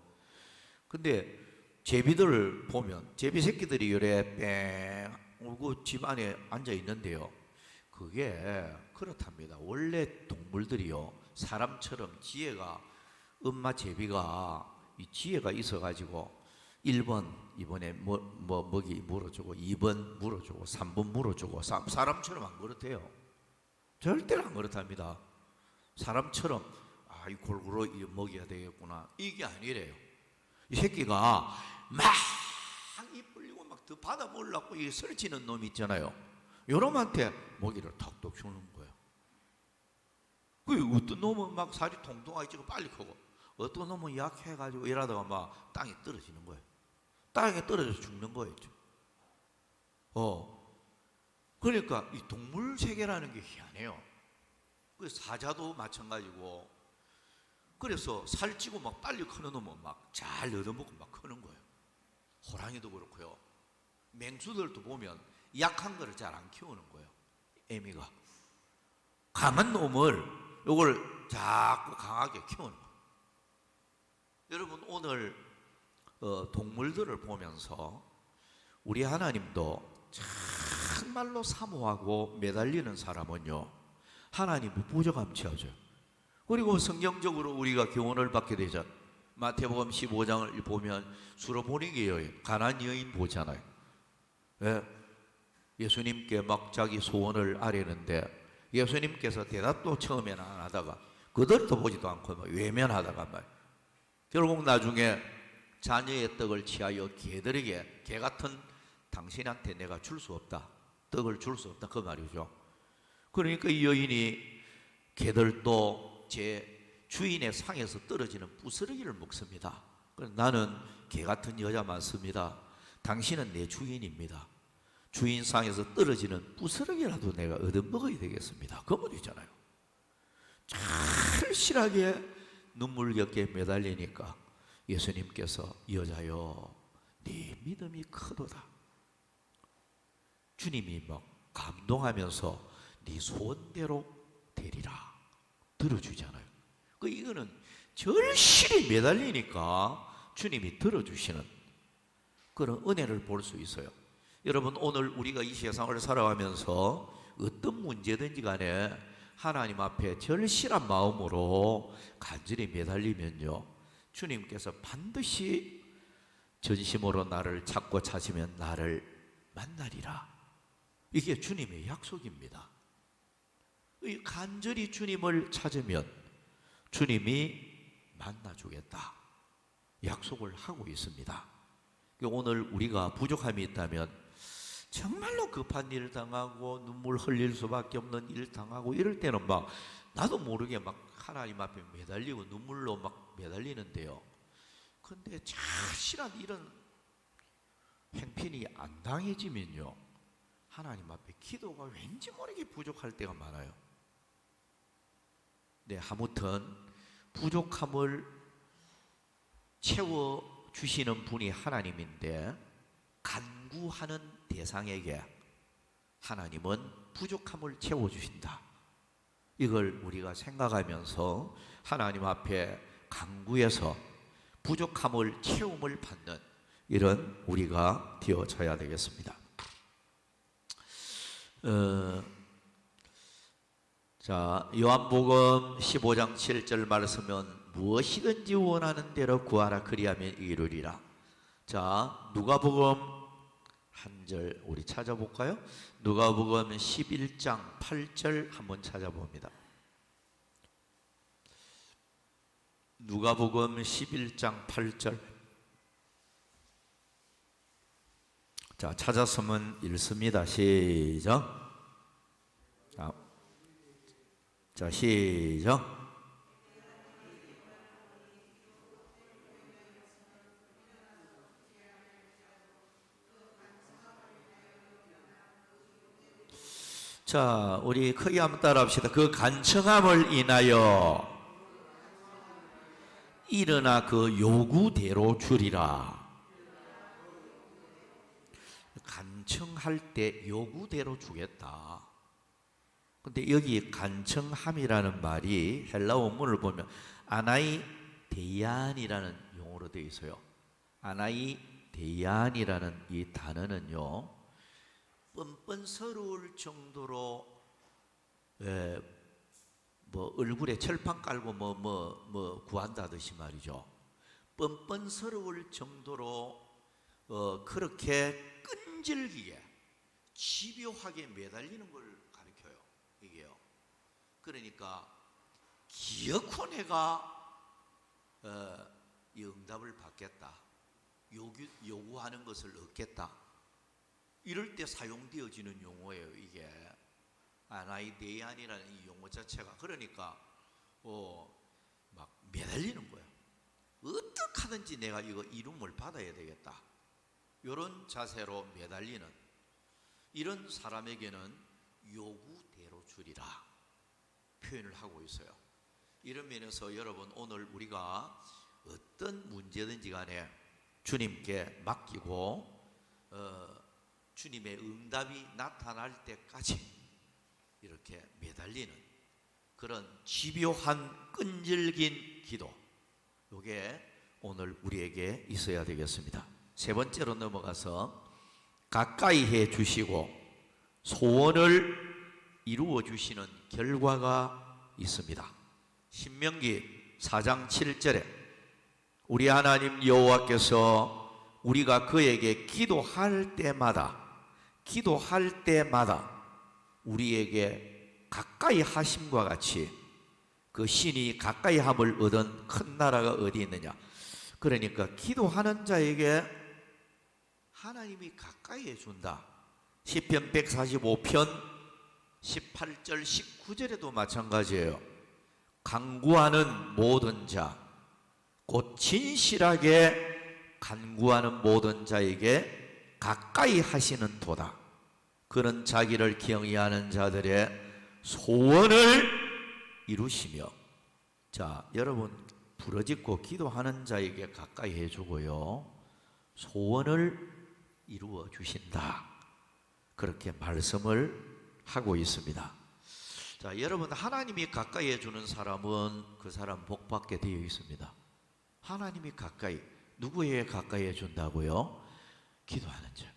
근데 제비들을 보면 제비 새끼들이 요래 뺑 울고 집 안에 앉아 있는데요, 그게 그렇답니다. 원래 동물들이요, 사람처럼 지혜가, 엄마 제비가 이 지혜가 있어가지고 1번 이번에 먹이 물어주고 2번 물어주고 3번 물어주고, 사람처럼 안 그렇대요. 절대로 안 그렇답니다. 사람처럼 이 골고루 먹여야 되겠구나 이게 아니래요. 이 새끼가 막 입 벌리고 막 더 받아 먹으려고 이 설치는 놈이 있잖아요. 요놈한테 먹이를 턱턱 주는 거예요. 그 어떤 놈은 막 살이 통통하게 찌고 빨리 크고, 어떤 놈은 약해가지고 일하다가 막 땅에 떨어지는 거예요. 땅에 떨어져서 죽는 거예요. 그러니까 이 동물 세계라는 게 희한해요. 그 사자도 마찬가지고, 그래서 살찌고 막 빨리 크는 놈은 막 잘 얻어먹고 막 크는 거예요. 호랑이도 그렇고요. 맹수들도 보면 약한 거를 잘 안 키우는 거예요. 애미가 강한 놈을 요걸 자꾸 강하게 키우는 거예요. 여러분, 오늘 동물들을 보면서 우리 하나님도 정말로 사모하고 매달리는 사람은요, 하나님의 부족함 채워줘요. 그리고 성경적으로 우리가 교훈을 받게 되죠. 마태복음 15장을 보면 수로보니게 여인, 가난 여인 보잖아요. 예? 예수님께 막 자기 소원을 아뢰는데 예수님께서 대답도 처음에는 안 하다가 그들도 보지도 않고 막 외면하다가 말, 결국 나중에 자녀의 떡을 취하여 개들에게, 개 같은 당신한테 내가 줄 수 없다, 떡을 줄 수 없다, 그 말이죠. 그러니까 이 여인이 개들도 제 주인의 상에서 떨어지는 부스러기를 먹습니다. 나는 개 같은 여자 많습니다. 당신은 내 주인입니다. 주인 상에서 떨어지는 부스러기라도 내가 얻어먹어야 되겠습니다. 그 말이잖아요. 절실하게 눈물겹게 매달리니까 예수님께서 여자여 네 믿음이 크도다. 주님이 막 감동하면서 네 소원대로 되리라 들어주잖아요. 이거는 절실히 매달리니까 주님이 들어주시는 그런 은혜를 볼 수 있어요. 여러분, 오늘 우리가 이 세상을 살아가면서 어떤 문제든지 간에 하나님 앞에 절실한 마음으로 간절히 매달리면요, 주님께서 반드시 전심으로 나를 찾고 찾으면 나를 만나리라. 이게 주님의 약속입니다. 간절히 주님을 찾으면 주님이 만나주겠다 약속을 하고 있습니다. 오늘 우리가 부족함이 있다면, 정말로 급한 일을 당하고 눈물 흘릴 수밖에 없는 일을 당하고 이럴 때는 막 나도 모르게 막 하나님 앞에 매달리고 눈물로 막 매달리는데요, 근데 자신한 이런 행편이 안 당해지면요, 하나님 앞에 기도가 왠지 모르게 부족할 때가 많아요. 네, 아무튼 부족함을 채워주시는 분이 하나님인데, 간구하는 대상에게 하나님은 부족함을 채워주신다. 이걸 우리가 생각하면서 하나님 앞에 간구해서 부족함을 채움을 받는 이런 우리가 되어져야 되겠습니다. 자, 요한복음 15장 7절 말씀은 무엇이든지 원하는 대로 구하라 그리하면 이루리라. 자, 누가복음 한 절 우리 찾아볼까요? 누가복음 11장 8절 한번 찾아봅니다. 누가복음 11장 8절. 자, 찾았으면 읽습니다. 시작. 자, 시작. 자, 우리 크게 한번 따라합시다. 그 간청함을 인하여 일어나 그 요구대로 주리라. 간청할 때 요구대로 주겠다. 근데 여기 간청함이라는 말이 헬라 원문을 보면 아나이 데이안이라는 용어로 되어 있어요. 아나이 데이안이라는 이 단어는요, 뻔뻔스러울 정도로 뭐 얼굴에 철판 깔고 뭐 구한다듯이 말이죠. 뻔뻔스러울 정도로 그렇게 끈질기게 집요하게 매달리는 걸 가르쳐요. 이게요. 그러니까 기어코 내가 이 응답을 받겠다. 요구하는 것을 얻겠다. 이럴 때 사용되어지는 용어예요. 이게 아나이데이안이라는 이 용어 자체가. 그러니까 막 매달리는 거예요. 어떻게 하든지 내가 이거 이룸을 받아야 되겠다. 이런 자세로 매달리는 이런 사람에게는 요구대로 주리라 표현을 하고 있어요. 이런 면에서 여러분, 오늘 우리가 어떤 문제든지 간에 주님께 맡기고 주님의 응답이 나타날 때까지 이렇게 매달리는 그런 집요한 끈질긴 기도, 이게 오늘 우리에게 있어야 되겠습니다. 세 번째로 넘어가서 가까이 해 주시고 소원을 이루어 주시는 결과가 있습니다. 신명기 4장 7절에 우리 하나님 여호와께서 우리가 그에게 기도할 때마다 우리에게 가까이 하심과 같이 그 신이 가까이 함을 얻은 큰 나라가 어디 있느냐. 그러니까 기도하는 자에게 하나님이 가까이 해준다. 시편 145편 18절 19절에도 마찬가지예요. 간구하는 모든 자, 곧 진실하게 간구하는 모든 자에게 가까이 하시는 도다. 그는 자기를 경외하는 자들의 소원을 이루시며. 자, 여러분, 부르짖고 기도하는 자에게 가까이 해주고요, 소원을 이루어 주신다. 그렇게 말씀을 하고 있습니다. 자, 여러분, 하나님이 가까이 해주는 사람은 그 사람 복받게 되어 있습니다. 하나님이 가까이, 누구에게 가까이 해준다고요? 기도하는 자.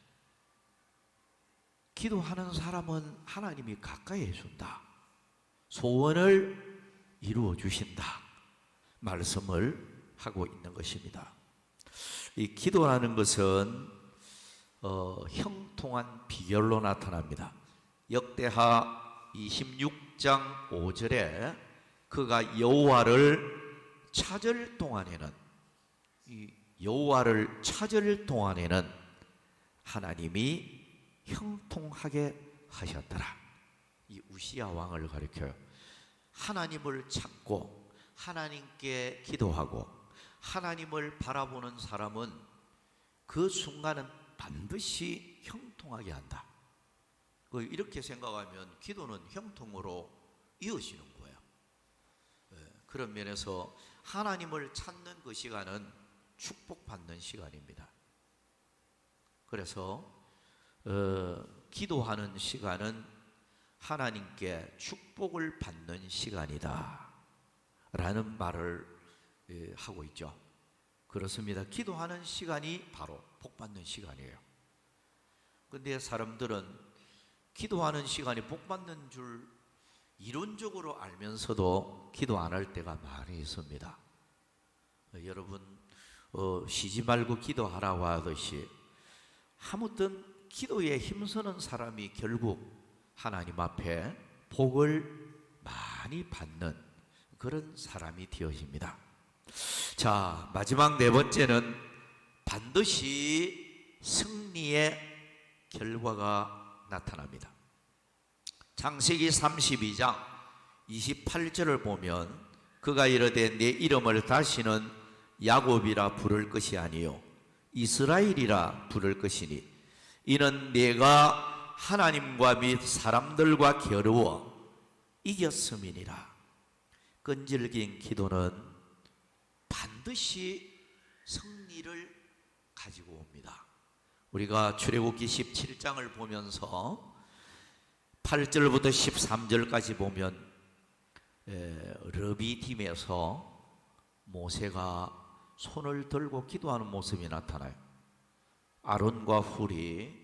기도하는 사람은 하나님이 가까이 해준다. 소원을 이루어 주신다. 말씀을 하고 있는 것입니다. 이 기도라는 것은 형통한 비결로 나타납니다. 역대하 26장 5절에 그가 여호와를 찾을 동안에는, 이 여호와를 찾을 동안에는 하나님이 형통하게 하셨더라. 이 우시야 왕을 가리켜요. 하나님을 찾고 하나님께 기도하고 하나님을 바라보는 사람은 그 순간은 반드시 형통하게 한다. 이렇게 생각하면 기도는 형통으로 이어지는 거예요. 그런 면에서 하나님을 찾는 그 시간은 축복받는 시간입니다. 그래서 기도하는 시간은 하나님께 축복을 받는 시간이다 라는 말을 하고 있죠. 그렇습니다. 기도하는 시간이 바로 복 받는 시간이에요. 근데 사람들은 기도하는 시간이 복 받는 줄 이론적으로 알면서도 기도 안 할 때가 많이 있습니다. 여러분 쉬지 말고 기도하라고 하듯이 아무튼 기도에 힘쓰는 사람이 결국 하나님 앞에 복을 많이 받는 그런 사람이 되어집니다. 자, 마지막 네 번째는 반드시 승리의 결과가 나타납니다. 창세기 32장 28절을 보면 그가 이르되 내 이름을 다시는 야곱이라 부를 것이 아니요 이스라엘이라 부를 것이니 이는 내가 하나님과 및 사람들과 겨루어 이겼음이니라. 끈질긴 기도는 반드시 승리를 가지고 옵니다. 우리가 출애굽기 17장을 보면서 8절부터 13절까지 보면 르비딤에서 모세가 손을 들고 기도하는 모습이 나타나요. 아론과 훌이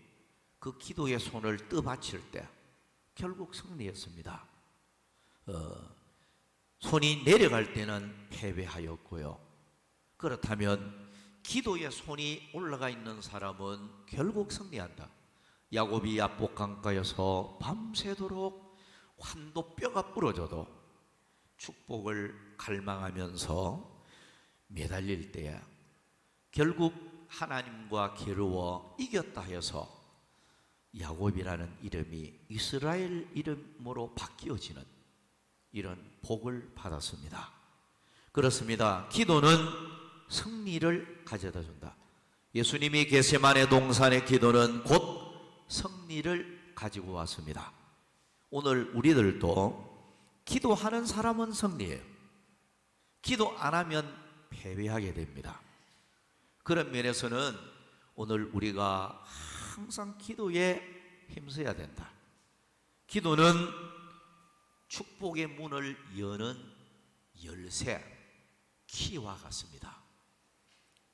그 기도의 손을 떠받칠 때 결국 승리했습니다. 손이 내려갈 때는 패배하였고요. 그렇다면 기도의 손이 올라가 있는 사람은 결국 승리한다. 야곱이 야복 강가에서 밤새도록 환도뼈가 부러져도 축복을 갈망하면서 매달릴 때에 결국 하나님과 겨루어 이겼다 해서 야곱이라는 이름이 이스라엘 이름으로 바뀌어지는 이런 복을 받았습니다. 그렇습니다. 기도는 승리를 가져다 준다. 예수님이 겟세마네 동산의 기도는 곧 승리를 가지고 왔습니다. 오늘 우리들도 기도하는 사람은 승리해요. 기도 안 하면 패배하게 됩니다. 그런 면에서는 오늘 우리가 항상 기도에 힘써야 된다. 기도는 축복의 문을 여는 열쇠, 키와 같습니다.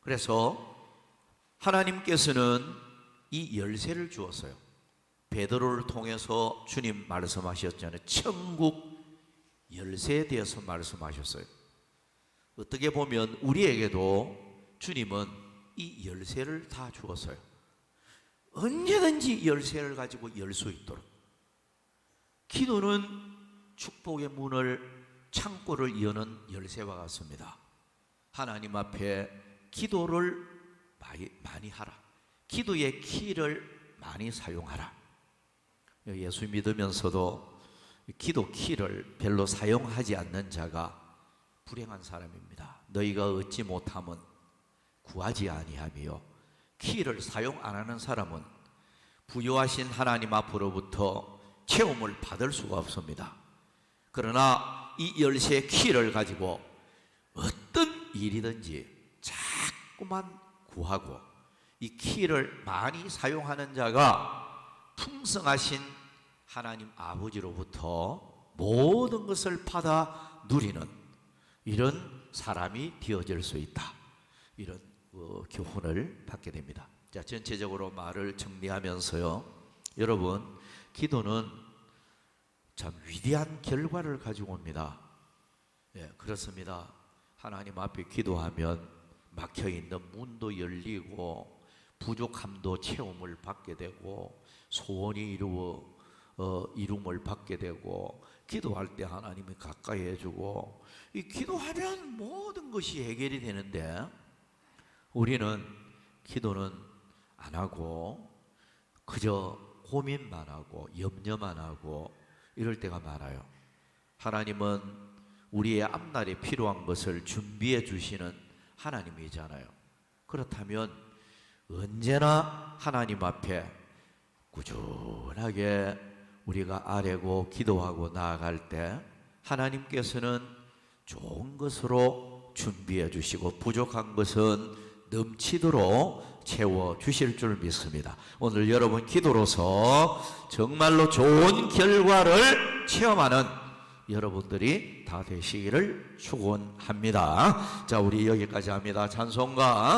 그래서 하나님께서는 이 열쇠를 주었어요. 베드로를 통해서 주님 말씀하셨잖아요. 천국 열쇠에 대해서 말씀하셨어요. 어떻게 보면 우리에게도 주님은 이 열쇠를 다 주었어요. 언제든지 열쇠를 가지고 열 수 있도록. 기도는 축복의 문을, 창고를 여는 열쇠와 같습니다. 하나님 앞에 기도를 많이 하라. 기도의 키를 많이 사용하라. 예수 믿으면서도 기도 키를 별로 사용하지 않는 자가 불행한 사람입니다. 너희가 얻지 못함은 구하지 아니하며 키를 사용 안 하는 사람은 부여하신 하나님 앞으로부터 체험을 받을 수가 없습니다. 그러나 이 열쇠의 키를 가지고 어떤 일이든지 자꾸만 구하고 이 키를 많이 사용하는 자가 풍성하신 하나님 아버지로부터 모든 것을 받아 누리는 이런 사람이 되어질 수 있다. 이런 교훈을 받게 됩니다. 자, 전체적으로 말을 정리하면서요. 여러분, 기도는 참 위대한 결과를 가지고 옵니다. 예, 그렇습니다. 하나님 앞에 기도하면 막혀있는 문도 열리고 부족함도 체험을 받게 되고 소원이 이rum을 받게 되고 기도할 때 하나님이 가까이 해주고 이 기도하면 모든 것이 해결이 되는데 우리는 기도는 안 하고 그저 고민만 하고 염려만 하고 이럴 때가 많아요. 하나님은 우리의 앞날에 필요한 것을 준비해 주시는 하나님이잖아요. 그렇다면 언제나 하나님 앞에 꾸준하게 우리가 아뢰고 기도하고 나아갈 때 하나님께서는 좋은 것으로 준비해 주시고 부족한 것은 넘치도록 채워 주실 줄 믿습니다. 오늘 여러분 기도로서 정말로 좋은 결과를 체험하는 여러분들이 다 되시기를 축원합니다. 자, 우리 여기까지 합니다. 찬송가